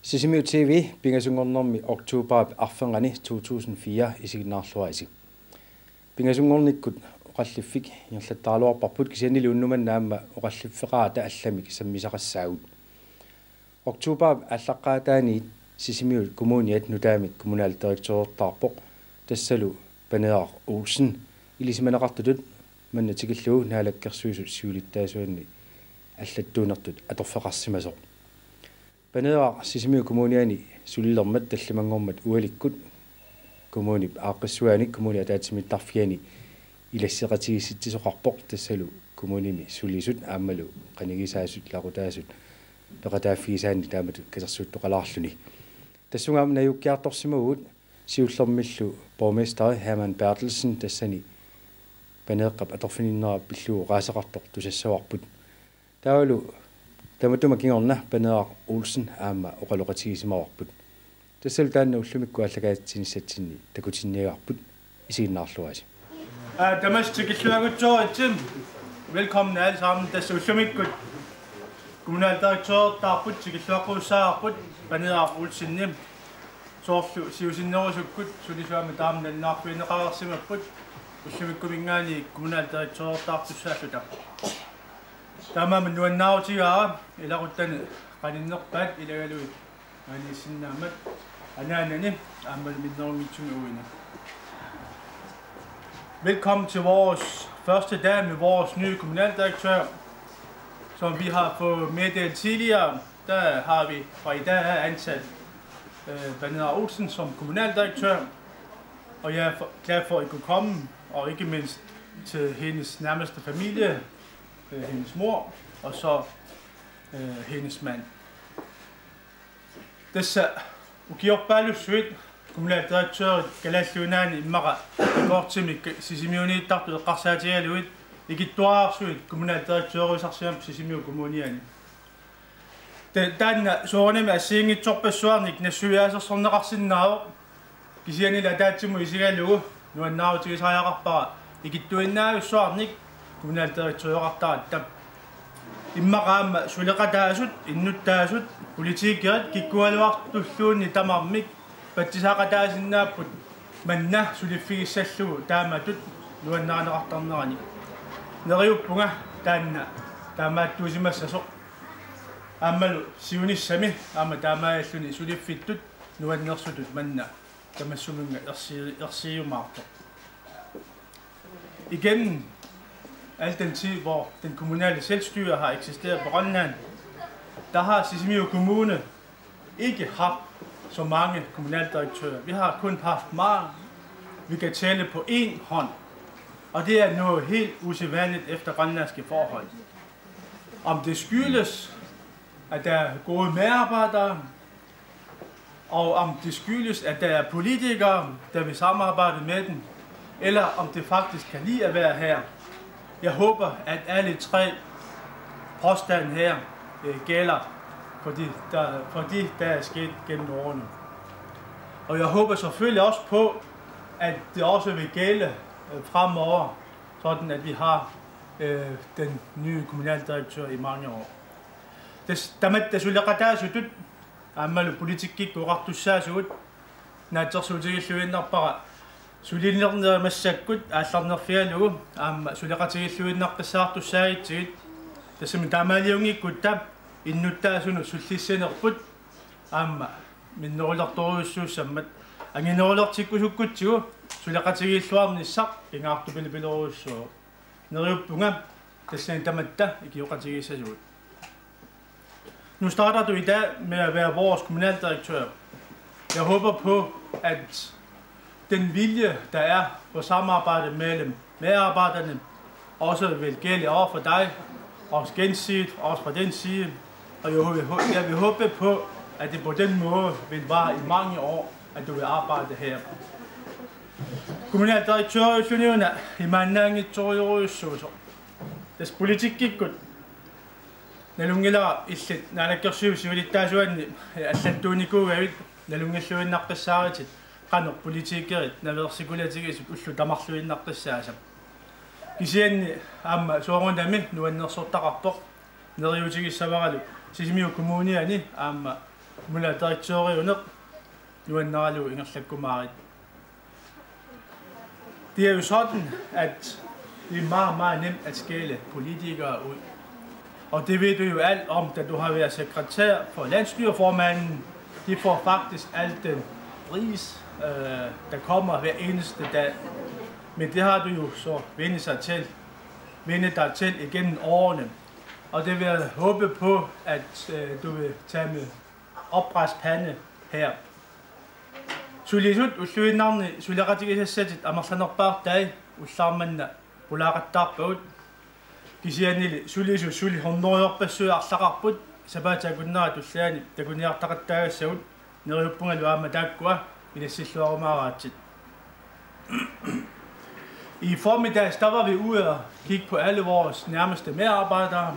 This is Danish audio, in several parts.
Sisimiu TV pingasungornermi oktober arfengani 2004 isiginnaarluaisi. Pingasungornikkut oqalliffik yerlattaaluarparput kisianili unnumannaamma oqalliffeqaata allamik sammisaqassaagut. Oktober allaqqaataani Sisimiu kommuniat nutaamik kommunaldirektorortaarpoq tassalu Panear Olsen ilisimanaqartutut mannatikillugu naalakkersuisut siulittaasuanni аллаттуунертут аторфеқарсимасоқ Panear Sisimiu kommuniani sulillermat tallimangormat ualikкут kommuni aaqqissuanik kommuni ataatsimmittarfiani ilassеқатигисситсисоқарпоқ тассалу kommunimi sulisut ааммалу qaнигисаасут ларутаасут пеқатааффигисаани таамату касерсууттоқалаарлүни тассунгаам наюккиарторсимагут сиуллермиллу borgmester Hermann Bertelsen тассани панеэққап аторфининнера пиллуу раасеқартоқ тусассаварпут таавалу таматума кингорна Panear Olsen аама оқалоқатигисимаварпут тассалу таанна уллумикку аллагаатсиниссатсинни такутинниагарпут исигиннаарлуаси Damastикиллуагутсооритсим velkommen alle sammen tässä ullumikkut kommunaldirektør tarput tikilluaqquussaaarput Panear Olsen soorlu siusinnerusukkut sulisuama taamnannaarfiineqalersimapput ullumikku mingaani kommunaldirektør tartussaallutaq Tamam nuannautigaa ilaquttani qaninnerpaat ilagalui anissinnaammat anaanani aammal minnerumitsumi uina. Velkommen til vores første dag med vores nye kommunaldirektør. Som vi har fået meddelt tidligere, der har vi fra i dag ansat Panear Olsen som kommunaldirektør. Og jeg er glad for, at I kunne komme, og ikke mindst til hendes nærmeste familie, hendes mor og så hendes mand. Tässä ukiorpaalussuit kommunaldirektør galalluunaani immaqa ikortimik Sisimiuniittarput eqqarsaatigaluit ikittuaarsuit kommunaldirektøruisarsiam Sisimiu kommuniani. Taanna soornami assiingitsorpassuarnik nassuiaasersorneqarsinnaavo kisianila taatsimu isigalugu nuannaarutigisariaqarpara ikittuinnaavussuarnik kommunaldirektøruqartarattam immaqaamma suleqataasut innuttaasut politiikkerit kikkualuartulluunni tamarmik pattisaaqataasinnaapput manna suliffigissallugu taamatut nuannaaneqartarnerani neriuppunga taanna taamaattuusimassasoq aammalu siunissami aama taamaayalluni suliffittut nuannersutut manna tamassumunga ersiumaartoq igen al den tid, hvor den kommunale selvstyre har eksisteret på Grønland, der har Sisimiu Kommune ikke haft så mange kommunaldirektører. Vi har kun haft meget, vi kan tælle på én hånd. Og det er noget helt usædvanligt efter grønlandske forhold. Om det skyldes, at der er gode medarbejdere, og om det skyldes, at der er politikere, der vil samarbejde med dem, eller om det faktisk kan lide at være her. Jeg håber, at alle tre påstande her gælder for de, der er sket gennem årene. Og jeg håber selvfølgelig også på, at det også vil gælde fremover, sådan at vi har den nye kommunaldirektør i mange år. Tamatta sulaqataasutut aammalu politikikku uqartussaasut naatsersuutigilluinnerpara sulinnernermassakkut aallarnerfialugu aamma suleqatigilluinnerqissaartussaagitsigit tassami taamaaliungikkut tam innuttaasunu sullissinerput aamma minnerulertoruussuussammat anginerulertikkusukkutsigu suleqatigilluarnissaq ingaartupilipileruussuo neriuppunga tassani tamatta ikioqatigissasuut. Nu starter du i dag med at være vores kommunaldirektør. Jeg håber på, at den vilje, der er på samarbejde mellem medarbejderne, også vil gælde over for dig, også gensidigt, også fra den side. Og jeg vil håbe på, at det på den måde vil vare i mange år, at du vil arbejde her. Kommunaldirektør Juniorna i Manangittoriuruissuuso. Des politikkikut nalungila illit naalakkersuusiulittaasuanni allattuunikuugavit nalungilluinnaqqissaarit qanu politiikerit naversikulatigisut ullu tamarluinnaqqissaasam kisianni aamma soorunami nuannersortaqarpoq neriutigissavaralu Sisimiu kommuniani aamma kommunaldirektør under Nuannalu Ingerslagkumarit. Det er jo sådan, at det er meget, meget nemt at skælde politikere ud. Og det ved du jo alt om, da du har været sekretær for landsstyreformanden. De får faktisk alt den pris, der kommer hver eneste dag. Men det har du jo så vendt dig til igennem årene. Og det vil jeg håbe på, at du vil tage med oprejst pande her. Sulisut usluinarni sulaqatigisassatit amarsanerpaartai ullaarmanna pulaaqattaarpagut kisianili sulisu suli hornoriorpassuu arlaqarput sapaatakunnarat ullaani takuniartaqattaagassagut neriuppungalu aama taakkua ilassilluarumaaraatsit. I formiddags der var vi ude og kigge på alle vores nærmeste medarbejdere.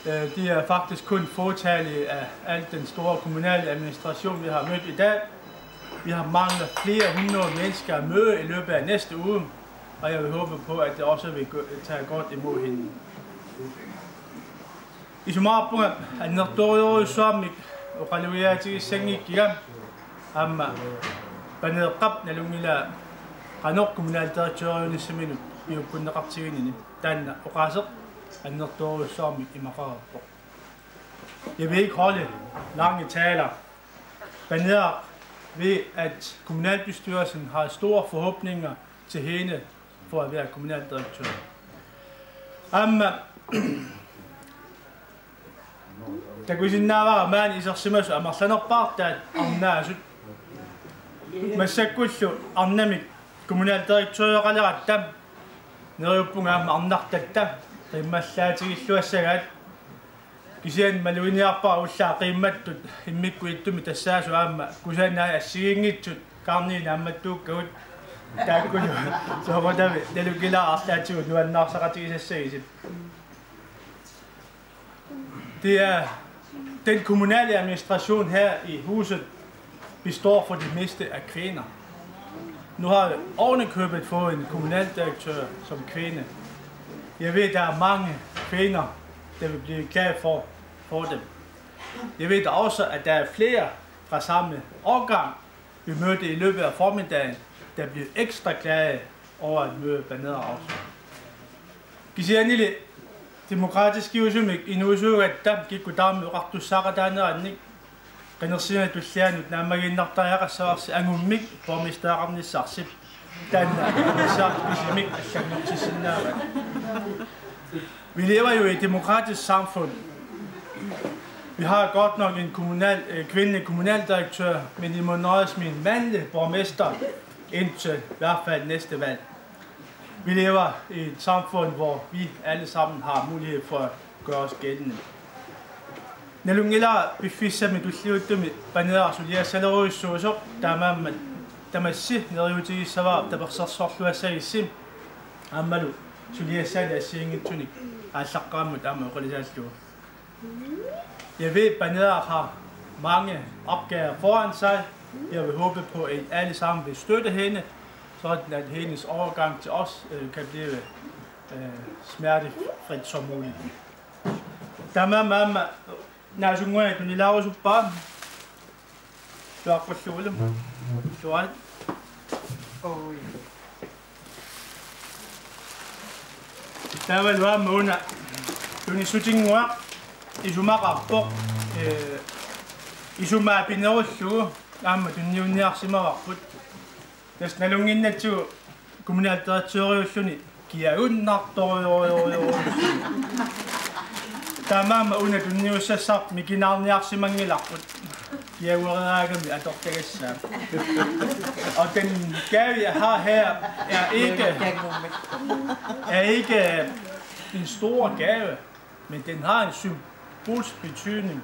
De er faktisk kun fåtallige af al den store kommunale administration, vi har mødt i dag. Vi har manglet flere hundrede mennesker at møde i løbet af næste uge, og jeg vil håbe på, at det også vil tage godt imod hende. I sommerpunkt er nærtåret usamik og kaloriatik sengikia amma banedqap nalungila qanor kommunaldirektørnissiminu iukkunneqartiginini taanna oqaseq annertåret usamik imaqarappoq. Jeg vil ikke holde lange taler. Baneder ved, at kommunalbestyrelsen har store forhåbninger til hende for at være kommunaldirektør. Der kunne sige, at man i sig simpelthen er marsanerpart, at amnaasut. Men så kunne jo amnamik kommunaldirektør og dem nærøbunga amnartatta. Det er masser til isluassagat. Kisian maluiniarpa ulla qiimmattut immikkuittum tassaasu aamma kusanna assigingittut qarniina ammattuukkagut taakkulu soorutavi talukila arlaatigut nuannarsaqatigisassagisit. Det er den kommunale administration her i huset består for det meste af kvinder. Nu har jeg ovenikøbet fået en kommunaldirektør som kvinde. Jeg ved, der er mange kvinder, der vil blive glad for dem. Jeg ved også, at der er flere fra samme årgang, vi mødte i løbet af formiddagen, der bliver ekstra glade over at møde Baneder også. Kisianili demokratisk usumik inuusuugatta kikutaarmi uqartussaqataanaannik qanersianatullaanut naamaginnartariaqassavarsi angummik pormistaaqarnissaarsip taanna saarpisimik allannertissinnaavat. Vi lever jo i et demokratisk samfund. Vi har godt nok en kvindelig kommunaldirektør, men I må nøjes med en mandlig borgmester indtil i hvert fald næste valg. Vi lever i et samfund, hvor vi alle sammen har mulighed for at gøre os gældende. Nalungila bifissa mitulliuttumi panearsulia salaruissuusor tamassi neriutigissavar tapersarsorluassagissim ammalu suliassani assiingitsunik aallaqqaammut aama uqalisaallugu. Jeg ved, at Baneder har mange opgaver foran sig. Jeg vil håbe på, at alle sammen vil støtte hende, så at hendes overgang til os kan blive smertefrit som muligt. Tamam, nasunguat ni lausuppa. Tuaqulluulum. Tuat. Oi. Tavalwa muna. Tuni sutingwa. Isumaqarpoq isuma pinerullugu aamma tunniunniarsimararput tas nalunginnatsugu kommunaldirektøriulluni kiagunnartorioriorior tamaama una tunniussassarp mikinarniarsimangilarput kiagueraagami atortagassaa. Og den gave jeg har her er ikke en stor gave, men den har en symbolsk betydning.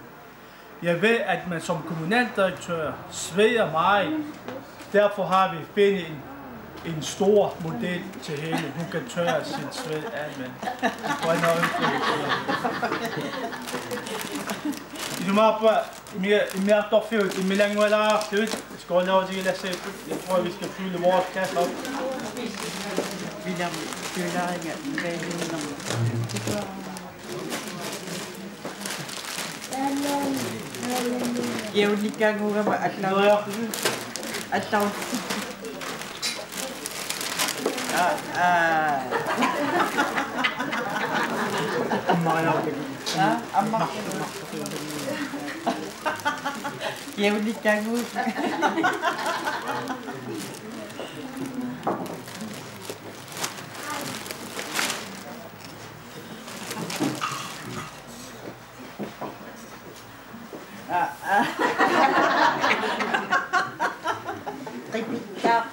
Jeg ved, at man som kommunaldirektør sveder meget. Derfor har vi fundet en stor model til hende. Hun kan tørre sit sved af med. I mere dårfødt, i melangwala, skal jeg lave til at se. Jeg tror, vi skal fylde vores kasse op. Kiunikangugama atlaw. Amma kiunikangug. Repitak.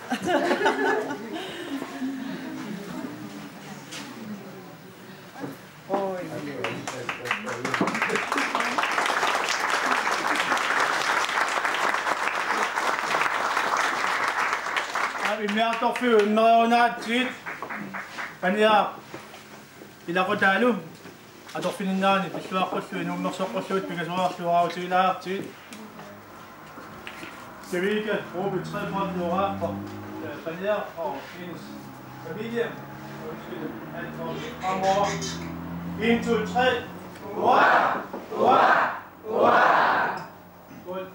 Imiatok fyo naonatsit kaniya ilaqutalu atorfininnaani pissuaqqullu inuummersoqqulluut pingasuraarluarautilaartit Sevika gruppe 3 fra Nordafra kaniya og hendes familie undskyld alt for fremover 1, 2, 3 Hurra! Hurra! Hurra! Skål!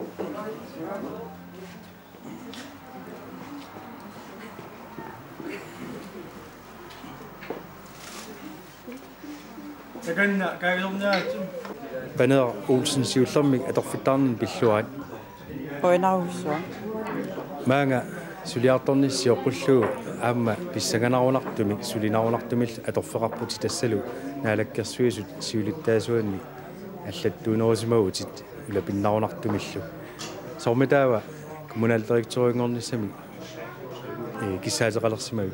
Banner Olsen siullermik atorfittarnin pilluat. Oinarussua. Maanga suliartorni sioqullu aamma pissanganarunartumik sulinarunartumil atorfeqarputi tassalu naalakkersuisut siulittaasuanni аллаттуунерусимагутит улапиннарунартумиллу сормитаава коммуналдиректорингорниссами киссаатеқалерсимагу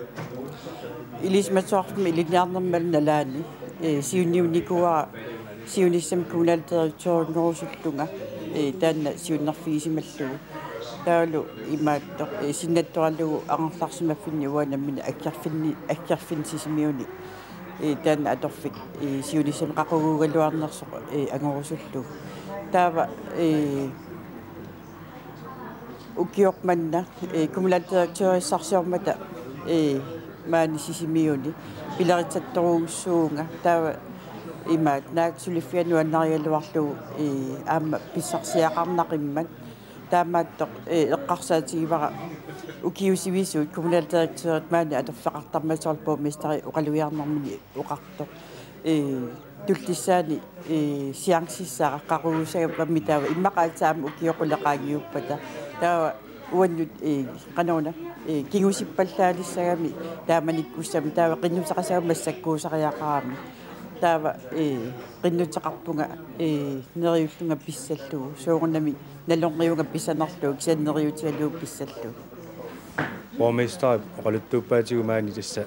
илисматсоартми илиниарнермал налаани сиунниуникуа сиуниссам коммуналдиректорингорусуллунга таанна сиуннарфигисималлугу таалу имааттор синнаттуарлугу ангерларсимаффинни уанаммина аккерфинсисимиуни таанна аторфик сиунисам қақугугалуарнерсоқ ангорусуллугу таава укиорманна коммуналдиректориссарсиормата маани сисимиуни пиларитсатторугуссуунга таава имаат нааксулиффиану аннариалуарлугу аама писсарсиақарнақиммат таамааттоқ эққарсаатигивара укиусивисуут коммуналдиректорит маани аторфеқартармасоорпуу мистери оқалуиарнэрмини оқартоқ тултиссаани сиангсиссаа қақугусагаппамми таава иммақаатсаама укиоқулеқаагиуппата таава уаннут канауна кингусиппаллаалиссагами тааманиккуссами таава қиннутеқасагама массаккуусариақарами таава қиннутеқарпунга нериуллунга писсаллугу соорнами налонриунга писсанерлугу кисаннериутигалугу писсаллугу Borgmester oqaluttuuppaatigu maani tassa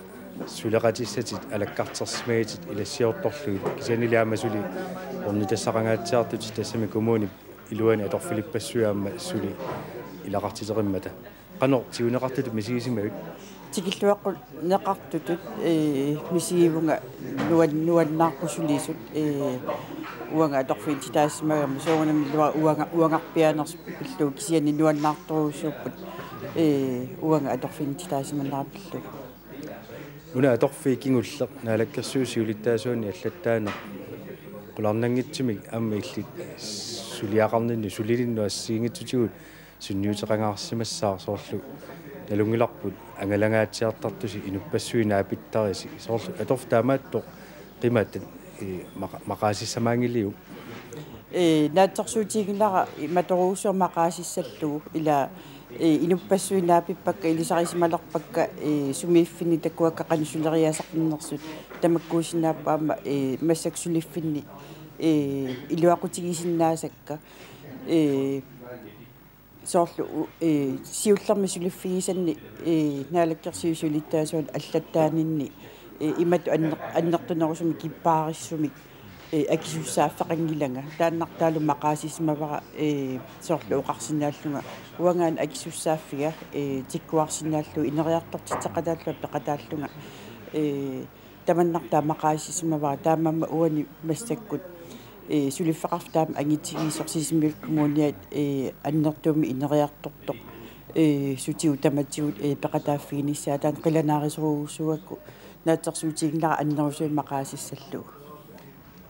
suleqatissatит алаккартерсимагитит илассиорторлуги кисанилиаама орнитассақангаатсиартут тассами коммуни илуани аторфилиппассуяама сули илақартитериммата qanor tiuneqartut misигисимагут тикиллуаққу неқартутут мисигивунга нуаннаарпусулисут уанга аторфин таассимагама соорнами уангарпианерс пиллуу кисиани нуаннаарторуусууппут уанга аторфин таассиманнаарпиллу уна аторфи кингуллеқ наалаккерсуусиулиттаасуани аллаттаана qulарнангитсимик аама иллит сулиақарнинни сулилинну ассиингитсутигут сунниутеқангаарсимассаар соорлу налунгиларпут ангалангаатсиартартуси инуппассуина апиттариси соорлу аторф таамаатто қимааттат мақаасиссамаангилиу наатсарсуутигинара маторуусуа мақаасиссаллугу ила инуппассуинаапиппакка илисарисималерпакка сумииффини такуакка канисулериасақнерсут тамаккуусинааппаама массаксулиффинни илуақутигисиннаасакка соорлу сиуллерми сулиффигисанни наалаккерсиусулиттаасуан аллаттаанинни имату аннертунерусуми киппаариссумик акисуссааффеқангиланга тааннартаалу мақаасисмавара соорлу оқарсинааллунга уангаан акисуссааффига тиккуарсинааллу инериартортитеқатааллу пеқатааллунга таманнартаа мақаасисмавара таамамма уани массаккут сулиффеқартаам ангитсигисорсисимиул коммуниат аннертууми инериарторторто сутиу таматсигут пеқатааффигиниссаа таан қиланаарисоруусуакку наатсарсуутигиннара аннерусуи мақаасиссаллугу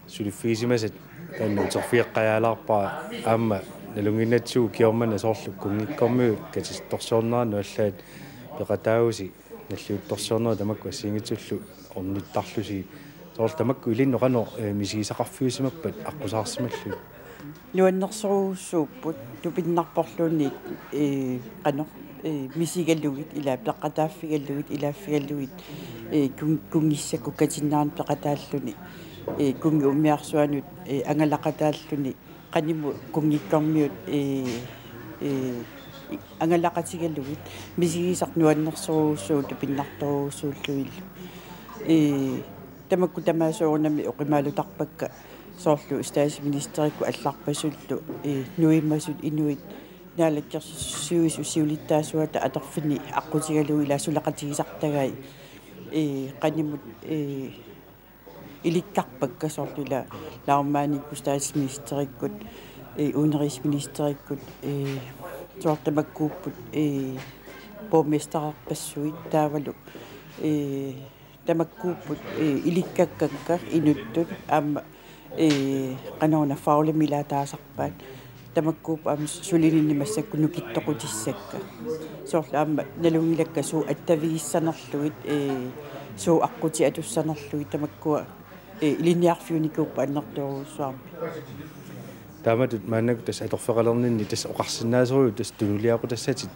suliffiisimaset tannuuterfiiqqajaalarpaa aamma nalunginnatsuu kiormana soorlu kungikkormiu katistorsoorneranu allaat peqataagusi nalluuttorsoornera tamakku assiingitsullu ornittarlusi soorl tamakku ilinnoqano misigisaqarfiusimappat aqqusaarsиmallu nuannersoruussuupput tupinnarporluunniit qano misigalugit ila peqqataaffigalugit ilaaffigalugit kungissakku katinnaarn peqataalluni kungi ummiarsuanut angalaqataalluni qanimu kungikkormiut angalaqatigalugit misigisaq nuannersoruussuu tupinnartoruussuulluillu tamakku tamaasuorunami oqimaalutarpakka soorlu staasministerikku алларпасуллу нуиммасут инуит наалаккерсуису сиулиттаасуата аторфини аққутигалуи илаасулақатигисартагай qaнимут иликкарпакка соорлула лаармааникку staasministerikкут udenrigsministerikкут соортамаккууппут borgmesterarpassuit таавалу тамаккууппут иликкаккакка инуттут аама qanoona faulimilataasarpaat tamakkuup am sulininnimassakku nukittoqutissakka soorla amma nalungilakka suu attavigissanerluit suu aquti atussanerluit tamakkua iliniarfiunikkuuppa annertoruussuarmi taamatut maannaku tas atorfeqalerninni tas oqarsinnaaseriu tas tunuliaqutassati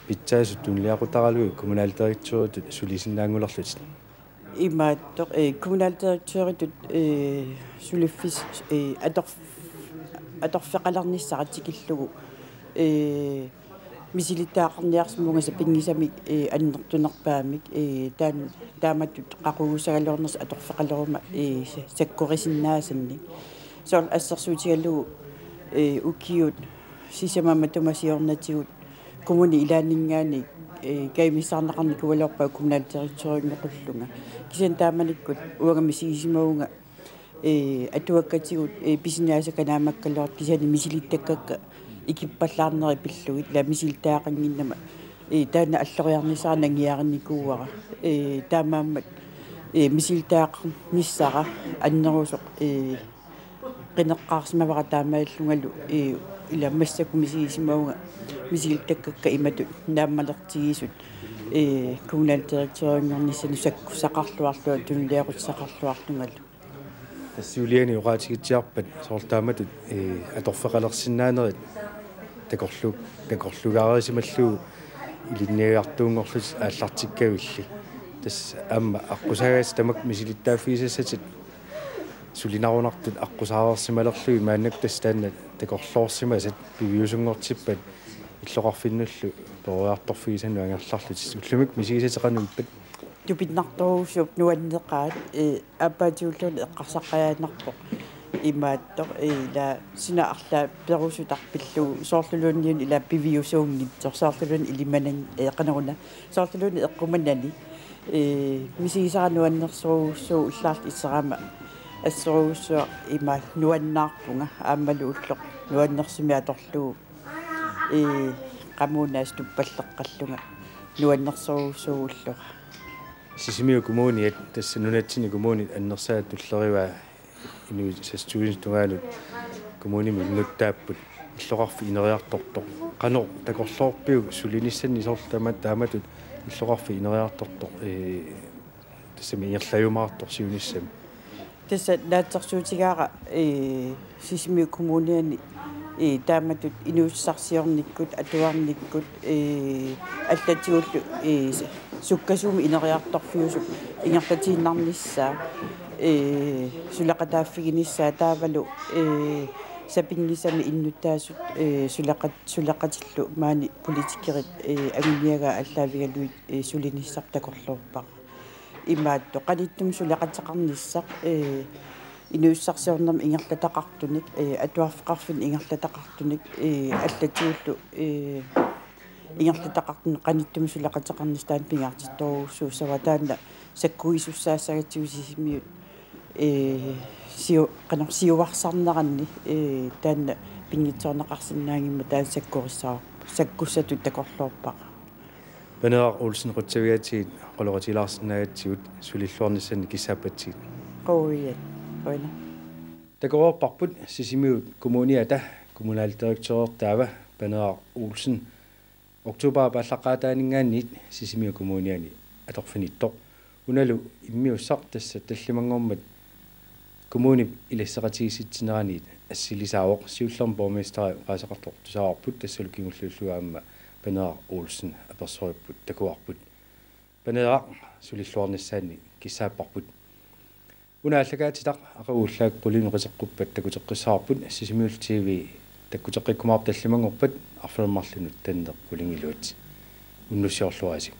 pitsaasut tunuliaqutaralugu kommunaldirektuuritut sulisinnaangulerlut imaattoq kommunaldirektuuritut suliffis atorfeqalarnissaqatikillugu misilittaaqarniarsmuungasa pingisami annertunerpaamik taamatut qaqugusagalorners atorfeqaleruma sakkorisinnaasanni soorl assersuutigallugu ukiut sisamama tumasiornatigut kumuni ilaaningaani kaimissarnaqarni kuvalorpa kommunaldirektuurinnеқуллунга кисен тааманиккут уагамисигисимаунга атуаккатигут писинаасаканаамаккаллорт кисани мисилиттаккакка икиппаллаарнери пиллугит ла мисилтаақангиннама таана аллориарнисаа нангиарникууара таамааммат мисилтаақарниссара аннерусоқ qinneqqaarsmavara taamaallungalu ila massakku misigisимаунга мисилтаккакка иматут нааммалертигисут kommunaldirektuurinnernissanu sakkusaqarluarlua tunliaqutсақарлуарлунгалу тассуулиани уqaатигитсиарпат соорлтааматут аторфеқалерсиннаанерит такорлугаарисималлуу илинниагартуунгорлут ааллартиккавилли тас аама аққусаагаас тамак мисилиттааффисассатит сулинарунартут аққусаарерсималерлуги мааннак тастаанна такорлоорсимасат пивиусунгортиппат иллоқарфиннуллу перуарторфигисану ангерларлут уллумик мисигисатеқануиппат тупиннарторуусsuup нуаннеқаат аппаатиуллуни эққарсаққаяанарпоқ имааттоқ ила сина арлаа перусутарпиллугу соорлулуунниун ила пивиусуунгитсор соорлулуун илиманан эқанеруна соорлулууни эққуманани мисигисарануаннерсоруussуу уллаарт иссерама ассоруuссуа има нуаннаарпунга ааммалу уллоқ нуаннерсимиаторлугу qammuunaas tuppalleqqallunga nuannersoruussuulluqa sisimiu kommuniat tassa nunatsini kommunit annersaat tulleriwa inu sastuinstungaalut kommunimi innuttaapput illoqarfi ineriartortoq qano takorloorpiu sulinissanni soortaamatut illoqarfi ineriartortoq tassami inerlajumaartor siunissami tassa naatsersuutigaara sisimiu kommuniani taamatut inuussarsiornikkut atuarnikkut аллатигуллу суккасууми инериарторфиусук ингерлатииннарнissaa сулақатааффигиниссаа таавалу сапингисами иннуттаасут сулақатиллу маани политикерит агуниага аллаавигалуит сулиниссартакорлууппа имаатто qaниттум сулақатеқарниссақ инуussarsiornermi ingerlataqartunik atuarfeqarfin ingerlataqartunik аллатигуллу ingerlataqartun qanittumi sulaqateqarnistaan pingaartittoruussuu savataanna sakkuisussaassagatiusisimiut siuarsarneranni taanna pingitsoorneqarsinnaangimma taan sakkurissaa sakkussatut takorluorpaq Benear Olsen rutsaviatiit qoloqatilaarsinnaagatsigut sulilluarnissanni kissaapatsiit qouyat oina Takorparput sisimiut kommuniata kommunaldirektør Tava Banner Olsen oktober ballaqaataaningaannit sisimiu kommuniani atorfinittor unalu immiussaq tassa tallimangormat kommuni ilassaqatigisitsineraaniit assilisaavoq siullerm borgmester qaasaqartor tusaavarput tassalukingulluulluaamma Banner Olsen apersoipput takuarput Banner sulilluarnissaani kissaapparput unaallagaatitaq aquullaak qulinuqaseqquppat takuteqqissaarput sisimiul TV takkuteqqikkumaar tallimangorpat arfalmarlunut tanneq qulingiluut unnussiorluasi